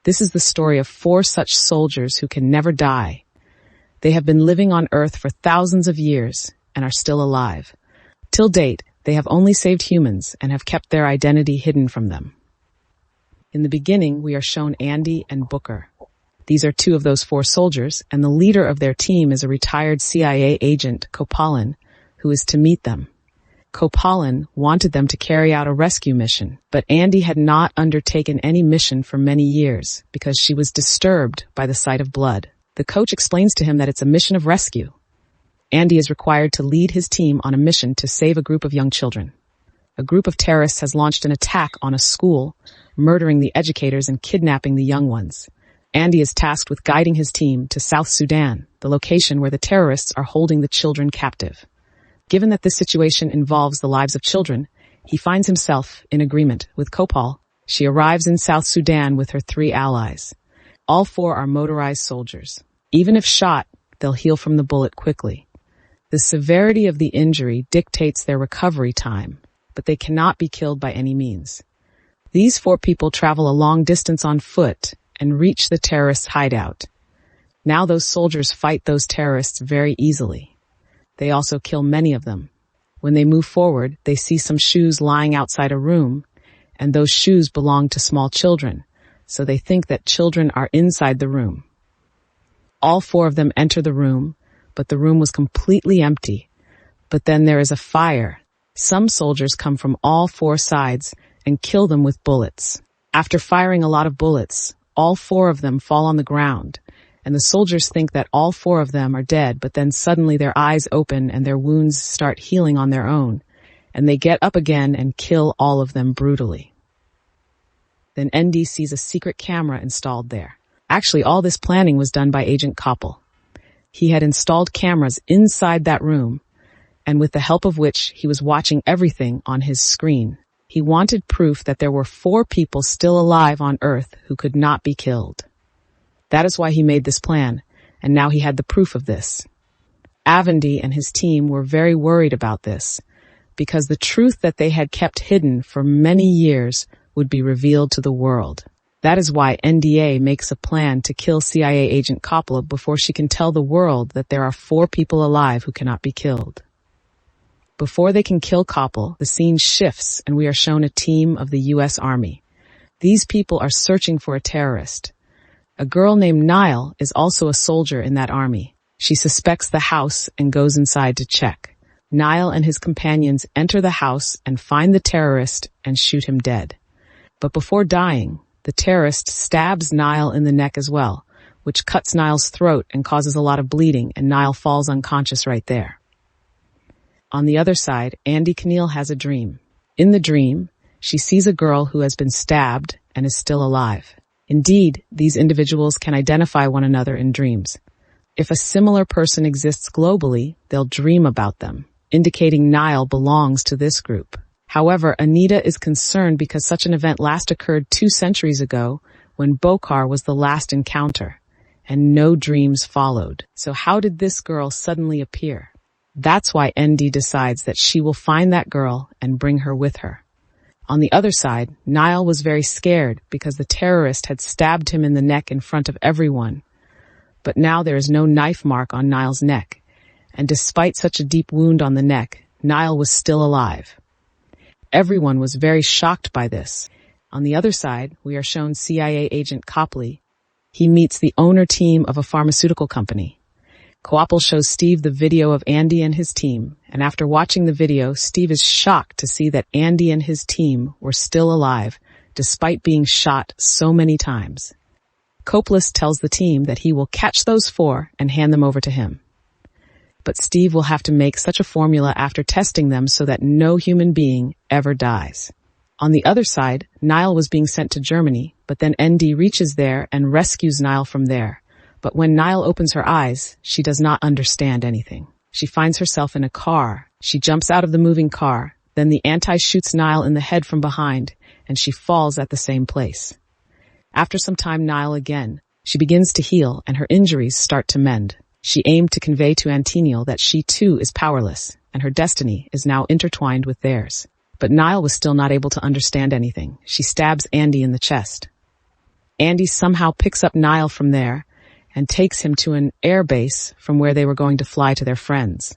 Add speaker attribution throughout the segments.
Speaker 1: This is the story of 4 such soldiers who can never die. They have been living on Earth for thousands of years and are still alive. Till date, they have only saved humans and have kept their identity hidden from them. In the beginning, we are shown Andy and Booker. These are 2 of those 4 soldiers, and the leader of their team is a retired CIA agent, Coppolan, who is to meet them. Coppolan wanted them to carry out a rescue mission, but Andy had not undertaken any mission for many years because she was disturbed by the sight of blood. The coach explains to him that it's a mission of rescue. Andy is required to lead his team on a mission to save a group of young children. A group of terrorists has launched an attack on a school, murdering the educators and kidnapping the young ones. Andy is tasked with guiding his team to South Sudan, the location where the terrorists are holding the children captive. Given that this situation involves the lives of children, he finds himself in agreement with Copal. She arrives in South Sudan with her 3 allies. All 4 are motorized soldiers. Even if shot, they'll heal from the bullet quickly. The severity of the injury dictates their recovery time, but they cannot be killed by any means. These 4 people travel a long distance on foot and reach the terrorists' hideout. Now those soldiers fight those terrorists very easily. They also kill many of them. When they move forward, they see some shoes lying outside a room, and those shoes belong to small children, so they think that children are inside the room. All 4 of them enter the room, but the room was completely empty. But then there is a fire. Some soldiers come from all 4 sides and kill them with bullets. After firing a lot of bullets, all 4 of them fall on the ground, and the soldiers think that all 4 of them are dead, but then suddenly their eyes open and their wounds start healing on their own, and they get up again and kill all of them brutally. Then ND sees a secret camera installed there. Actually, all this planning was done by Agent Koppel. He had installed cameras inside that room, and with the help of which he was watching everything on his screen. He wanted proof that there were 4 people still alive on Earth who could not be killed. That is why he made this plan, and now he had the proof of this. Avandy and his team were very worried about this, because the truth that they had kept hidden for many years would be revealed to the world. That is why NDA makes a plan to kill CIA agent Koppel before she can tell the world that there are 4 people alive who cannot be killed. Before they can kill Koppel, the scene shifts and we are shown a team of the U.S. Army. These people are searching for a terrorist. A girl named Nile is also a soldier in that army. She suspects the house and goes inside to check. Nile and his companions enter the house and find the terrorist and shoot him dead. But before dying, the terrorist stabs Nile in the neck as well, which cuts Nile's throat and causes a lot of bleeding, and Nile falls unconscious right there. On the other side, Andy Keneal has a dream. In the dream, she sees a girl who has been stabbed and is still alive. Indeed, these individuals can identify one another in dreams. If a similar person exists globally, they'll dream about them, indicating Nile belongs to this group. However, Anita is concerned because such an event last occurred 2 centuries ago when Bokar was the last encounter, and no dreams followed. So how did this girl suddenly appear? That's why ND decides that she will find that girl and bring her with her. On the other side, Nile was very scared because the terrorist had stabbed him in the neck in front of everyone. But now there is no knife mark on Nile's neck, and despite such a deep wound on the neck, Nile was still alive. Everyone was very shocked by this. On the other side, we are shown CIA agent Copley. He meets the owner team of a pharmaceutical company. Koppel shows Steve the video of Andy and his team, and after watching the video, Steve is shocked to see that Andy and his team were still alive, despite being shot so many times. Koppel tells the team that he will catch those 4 and hand them over to him. But Steve will have to make such a formula after testing them so that no human being ever dies. On the other side, Nile was being sent to Germany, but then ND reaches there and rescues Nile from there. But when Nile opens her eyes, she does not understand anything. She finds herself in a car. She jumps out of the moving car. Then the anti shoots Nile in the head from behind, and she falls at the same place. After some time, Nile again. She begins to heal, and her injuries start to mend. She aimed to convey to Antiniel that she too is powerless, and her destiny is now intertwined with theirs. But Nile was still not able to understand anything. She stabs Andy in the chest. Andy somehow picks up Niall from there and takes him to an air base from where they were going to fly to their friends.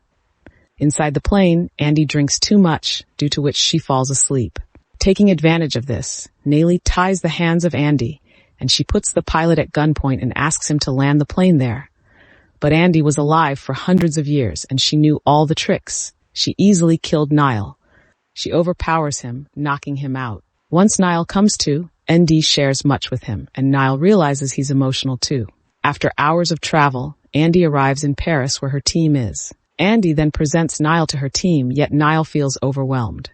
Speaker 1: Inside the plane, Andy drinks too much, due to which she falls asleep. Taking advantage of this, Nayli ties the hands of Andy, and she puts the pilot at gunpoint and asks him to land the plane there. But Andy was alive for hundreds of years, and she knew all the tricks. She easily killed Niall. She overpowers him, knocking him out. Once Niall comes to, ND shares much with him, and Niall realizes he's emotional too. After hours of travel, Andy arrives in Paris where her team is. Andy then presents Niall to her team, yet Niall feels overwhelmed.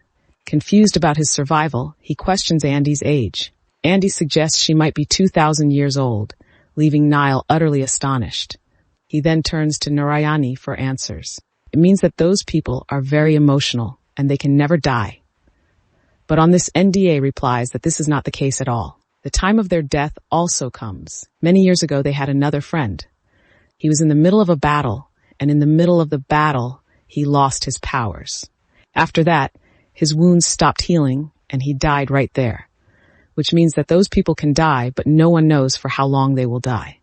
Speaker 1: Confused about his survival, he questions Andy's age. Andy suggests she might be 2,000 years old, leaving Niall utterly astonished. He then turns to Narayani for answers. It means that those people are very emotional, and they can never die. But on this, NDA replies that this is not the case at all. The time of their death also comes. Many years ago, they had another friend. He was in the middle of a battle, and in the middle of the battle, he lost his powers. After that, his wounds stopped healing, and he died right there, which means that those people can die, but no one knows for how long they will die.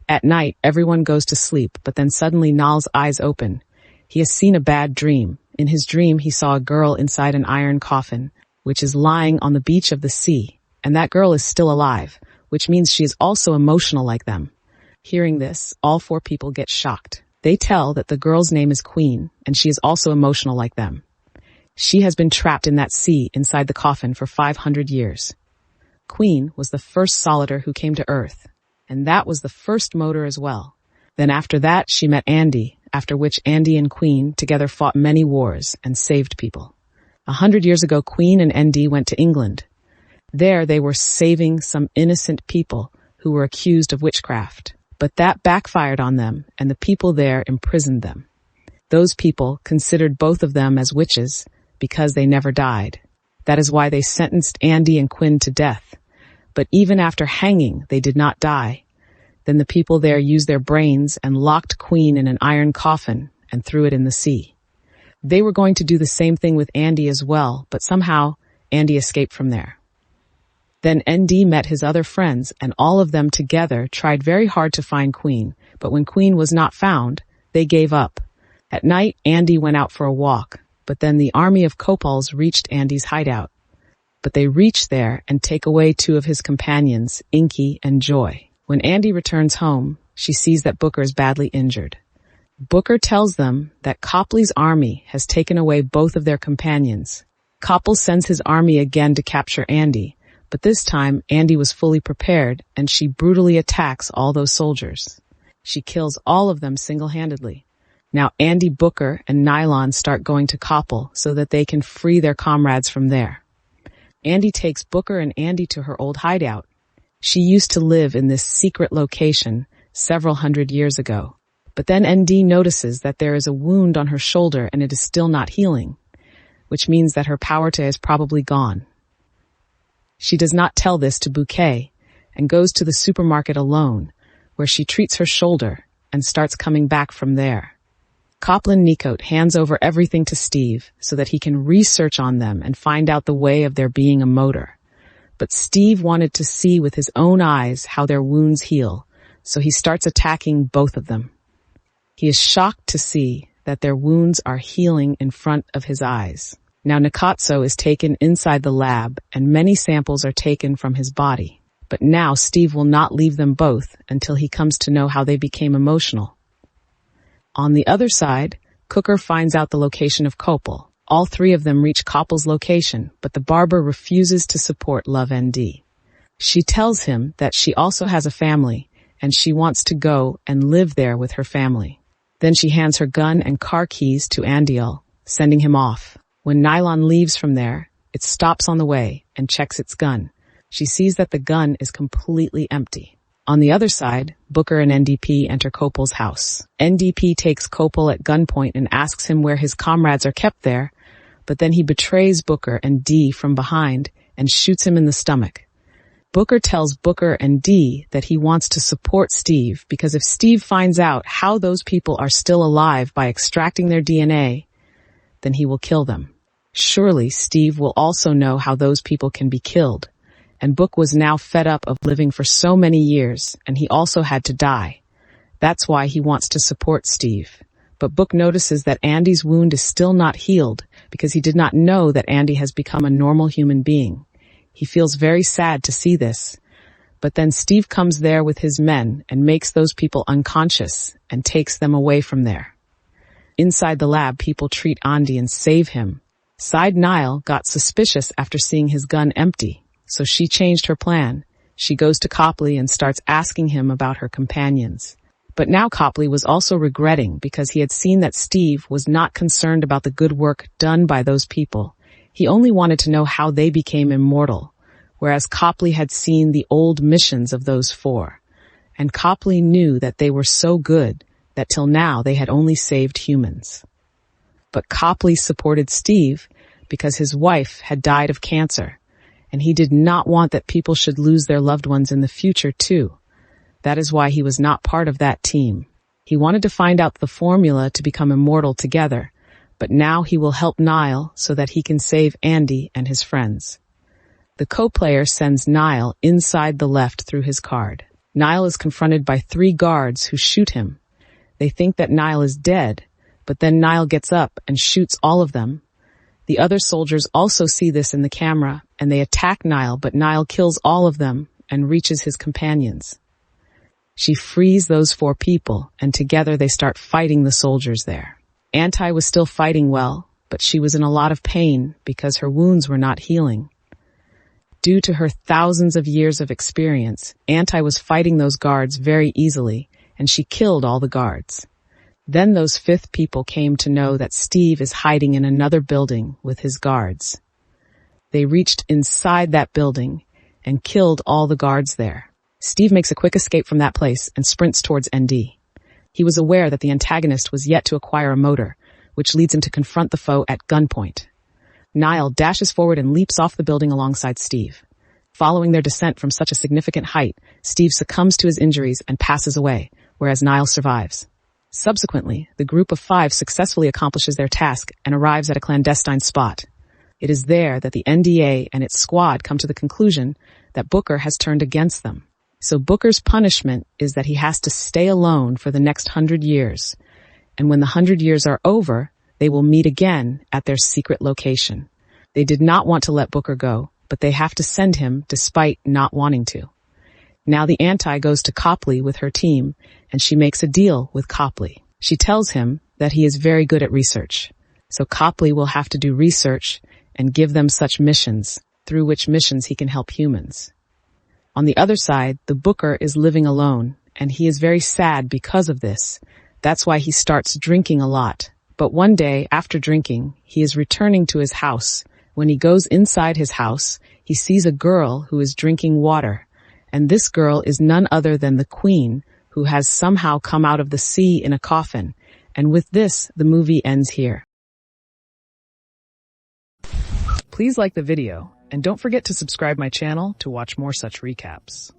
Speaker 1: At night, everyone goes to sleep, but then suddenly Niall's eyes open. He has seen a bad dream. In his dream, he saw a girl inside an iron coffin, which is lying on the beach of the sea, and that girl is still alive, which means she is also emotional like them. Hearing this, all four people get shocked. They tell that the girl's name is Queen, and she is also emotional like them. She has been trapped in that sea inside the coffin for 500 years. Queen was the first Solider who came to Earth, and that was the first motor as well. Then after that, she met Andy, after which Andy and Queen together fought many wars and saved people. 100 years ago, Queen and Andy went to England. There they were saving some innocent people who were accused of witchcraft. But that backfired on them, and the people there imprisoned them. Those people considered both of them as witches because they never died. That is why they sentenced Andy and Quinn to death. But even after hanging, they did not die. Then the people there used their brains and locked Queen in an iron coffin and threw it in the sea. They were going to do the same thing with Andy as well, but somehow Andy escaped from there. Then ND met his other friends, and all of them together tried very hard to find Queen, but when Queen was not found, they gave up. At night, Andy went out for a walk, but then the army of Copals reached Andy's hideout. But they reach there and take away two of his companions, Inky and Joy. When Andy returns home, she sees that Booker is badly injured. Booker tells them that Copley's army has taken away both of their companions. Coppel sends his army again to capture Andy, but this time Andy was fully prepared and she brutally attacks all those soldiers. She kills all of them single-handedly. Now Andy, Booker, and Nylon start going to Coppel so that they can free their comrades from there. Andy takes Booker and Andy to her old hideout. She used to live in this secret location several hundred years ago. But then ND notices that there is a wound on her shoulder and it is still not healing, which means that her power is probably gone. She does not tell this to Bouquet and goes to the supermarket alone, where she treats her shoulder and starts coming back from there. Copland Nicote hands over everything to Steve so that he can research on them and find out the way of there being a motor. But Steve wanted to see with his own eyes how their wounds heal, so he starts attacking both of them. He is shocked to see that their wounds are healing in front of his eyes. Now Nikatso is taken inside the lab and many samples are taken from his body. But now Steve will not leave them both until he comes to know how they became emotional. On the other side, Cooker finds out the location of Copel. All three of them reach Coppel's location, but the barber refuses to support Love ND. She tells him that she also has a family and she wants to go and live there with her family. Then she hands her gun and car keys to Andiel, sending him off. When Nylon leaves from there, it stops on the way and checks its gun. She sees that the gun is completely empty. On the other side, Booker and NDP enter Copel's house. NDP takes Copel at gunpoint and asks him where his comrades are kept there, but then he betrays Booker and D from behind and shoots him in the stomach. Booker tells Booker and D that he wants to support Steve because if Steve finds out how those people are still alive by extracting their DNA, then he will kill them. Surely Steve will also know how those people can be killed, and Book was now fed up of living for so many years, and he also had to die. That's why he wants to support Steve. But Book notices that Andy's wound is still not healed because he did not know that Andy has become a normal human being. He feels very sad to see this. But then Steve comes there with his men and makes those people unconscious and takes them away from there. Inside the lab, people treat Andy and save him. Side Niall got suspicious after seeing his gun empty, so she changed her plan. She goes to Copley and starts asking him about her companions. But now Copley was also regretting because he had seen that Steve was not concerned about the good work done by those people. He only wanted to know how they became immortal, whereas Copley had seen the old missions of those four. And Copley knew that they were so good that till now they had only saved humans. But Copley supported Steve because his wife had died of cancer, and he did not want that people should lose their loved ones in the future too. That is why he was not part of that team. He wanted to find out the formula to become immortal together, but now he will help Niall so that he can save Andy and his friends. The co-player sends Niall inside the left through his card. Niall is confronted by 3 guards who shoot him. They think that Niall is dead, but then Niall gets up and shoots all of them. The other soldiers also see this in the camera, and they attack Niall, but Niall kills all of them and reaches his companions. She frees those 4 people, and together they start fighting the soldiers there. Anti was still fighting well, but she was in a lot of pain because her wounds were not healing. Due to her thousands of years of experience, Anti was fighting those guards very easily, and she killed all the guards. Then those 5th people came to know that Steve is hiding in another building with his guards. They reached inside that building and killed all the guards there. Steve makes a quick escape from that place and sprints towards ND. He was aware that the antagonist was yet to acquire a motor, which leads him to confront the foe at gunpoint. Niall dashes forward and leaps off the building alongside Steve. Following their descent from such a significant height, Steve succumbs to his injuries and passes away, whereas Niall survives. Subsequently, the group of 5 successfully accomplishes their task and arrives at a clandestine spot. It is there that the NDA and its squad come to the conclusion that Booker has turned against them. So Booker's punishment is that he has to stay alone for the next 100 years. And when the 100 years are over, they will meet again at their secret location. They did not want to let Booker go, but they have to send him despite not wanting to. Now the Anti goes to Copley with her team, and she makes a deal with Copley. She tells him that he is very good at research. So Copley will have to do research and give them such missions, through which missions he can help humans. On the other side, the Booker is living alone, and he is very sad because of this. That's why he starts drinking a lot. But one day, after drinking, he is returning to his house. When he goes inside his house, he sees a girl who is drinking water. And this girl is none other than the Queen, who has somehow come out of the sea in a coffin. And with this, the movie ends here. Please like the video, and don't forget to subscribe my channel to watch more such recaps.